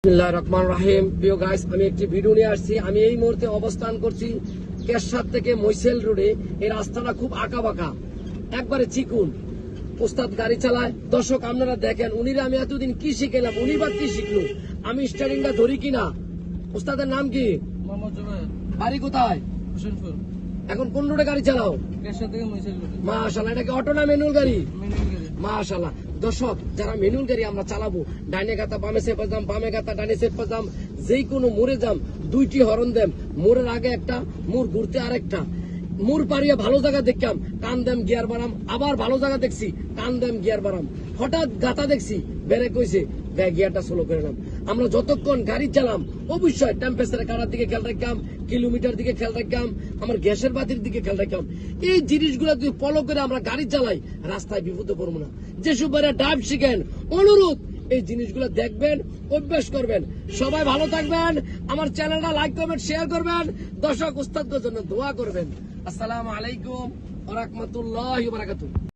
বিসমিল্লাহির রহমানির রহিম। প্রিয় গাইস, আমি একটি ভিডিও নিয়ে আসছি। আমি এই মুহূর্তে অবস্থান করছি কেশসাদ থেকে মৈসেল রোডে। এই রাস্তাটা খুব আঁকা বাঁকা, একবারে চিকুন। ওস্তাদ গাড়ি চালায়। দর্শক আপনারা দেখেন, উনিরা আমি এতদিন কি শিখেলাম, উনি বা কি শিখলো, আমি স্টারিংটা ধরি কিনা। ওস্তাদের নাম কি? বাড়ি কোথায়? এখন কোন রোডে গাড়ি চালাও? মাশাআল্লাহ। এটা কি অটো না ম্যানুয়াল গাড়ি? মাশাআল্লাহ। দর্শক, যারা ম্যানুয়াল গাড়ি আমরা চালাবো, ডাইনে গাতা বামে সেপে যাম, বামে গাতা ডাইনে সেপে যাম, যেই কোনো মোড়ে যাম, দুইটি হরন দেম, মোড়ের আগে একটা, মোড় ঘুরতে আরেকটা, মোড় পাড়িয়ে ভালো জায়গা দেখলাম, টান দেম গিয়ার বাড়াম, আবার ভালো জায়গা দেখছি, টান দেম গিয়ার বাড়াম, হঠাৎ গাতা দেখছি, ব্রেক হইছে, গিয়ারটা স্লো করে নাম। আমরা যতক্ষণ গাড়ি চালাম অবশ্যই টেম্পারেচার কাটার দিকে খেয়াল রাখলাম, কিলোমিটার দিকে খেয়াল রাখলাম, আমার গ্যাসের বাতির দিকে খেয়াল রাখলাম। এই জিনিসগুলো যদি ফলো করে আমরা গাড়ি চালাই, রাস্তায় বিপদে পড়বো না। যেসব বাইরে ড্রাইভ শিখেন, অনুরোধ এই জিনিসগুলো দেখবেন, অভ্যাস করবেন। সবাই ভালো থাকবেন। আমার চ্যানেলটা লাইক করবেন, শেয়ার করবেন। দর্শক উস্তাদের জন্য দোয়া করবেন। আসসালামু আলাইকুম ওয়া রাহমাতুল্লাহি ওয়া বারাকাতুহু।